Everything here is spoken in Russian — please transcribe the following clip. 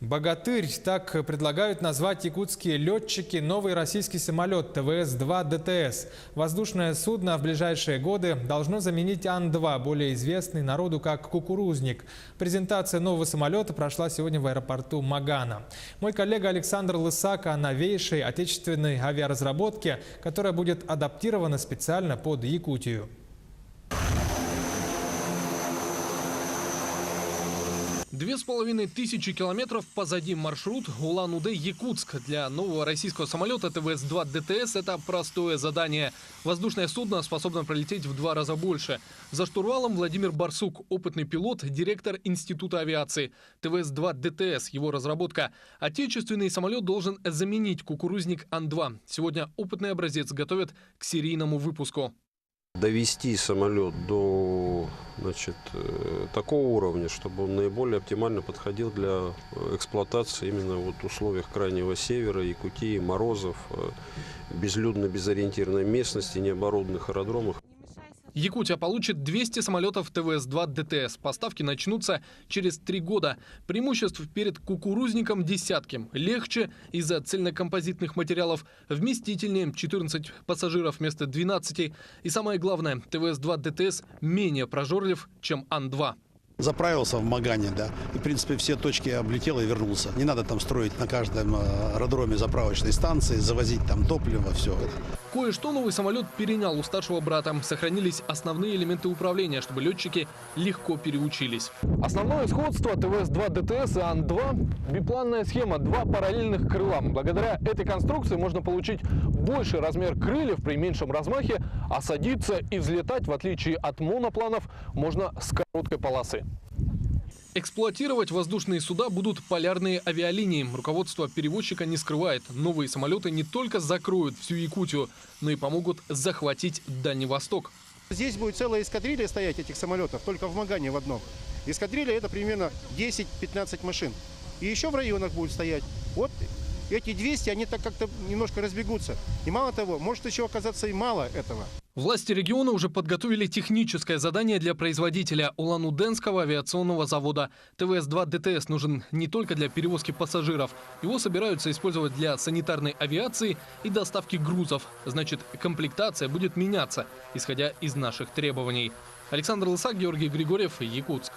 «Богатырь» – так предлагают назвать якутские летчики новый российский самолет ТВС-2 ДТС. Воздушное судно в ближайшие годы должно заменить Ан-2, более известный народу как «Кукурузник». Презентация нового самолета прошла сегодня в аэропорту Магана. Мой коллега Александр Лысак о новейшей отечественной авиаразработке, которая будет адаптирована специально под Якутию. 2500 километров позади маршрут Улан-Удэ-Якутск. Для нового российского самолета ТВС-2 ДТС это простое задание. Воздушное судно способно пролететь в 2 раза больше. За штурвалом Владимир Барсук, опытный пилот, директор Института авиации. ТВС-2 ДТС, его разработка. Отечественный самолет должен заменить кукурузник Ан-2. Сегодня опытный образец готовят к серийному выпуску. Довести самолет до такого уровня, чтобы он наиболее оптимально подходил для эксплуатации именно в условиях крайнего севера, Якутии, морозов, безлюдной, безориентированной местности, необорудованных аэродромах. Якутия получит 200 самолетов ТВС-2 ДТС. Поставки начнутся через 3 года. Преимуществ перед кукурузником десятки. Легче из-за цельнокомпозитных материалов. Вместительнее 14 пассажиров вместо 12. И самое главное, ТВС-2 ДТС менее прожорлив, чем Ан-2. Заправился в Магане, да, и, в принципе, все точки облетел и вернулся. Не надо там строить на каждом аэродроме заправочной станции, завозить там топливо, все. Кое-что новый самолет перенял у старшего брата. Сохранились основные элементы управления, чтобы летчики легко переучились. Основное сходство ТВС-2 ДТС и Ан-2 – бипланная схема, 2 параллельных крыла. Благодаря этой конструкции можно получить больший размер крыльев при меньшем размахе, а садиться и взлетать, в отличие от монопланов, можно с короткой полосы. Эксплуатировать воздушные суда будут полярные авиалинии. Руководство перевозчика не скрывает. Новые самолеты не только закроют всю Якутию, но и помогут захватить Дальний Восток. Здесь будет целая эскадрилья стоять этих самолетов, только в Магане в одном. Эскадрилья – это примерно 10-15 машин. И еще в районах будут стоять. Вот эти 200, они так как-то немножко разбегутся. И мало того, может еще оказаться и мало этого. Власти региона уже подготовили техническое задание для производителя Улан-Удэнского авиационного завода. ТВС-2 ДТС нужен не только для перевозки пассажиров. Его собираются использовать для санитарной авиации и доставки грузов. Значит, комплектация будет меняться, исходя из наших требований. Александр Лысак, Георгий Григорьев, Якутск.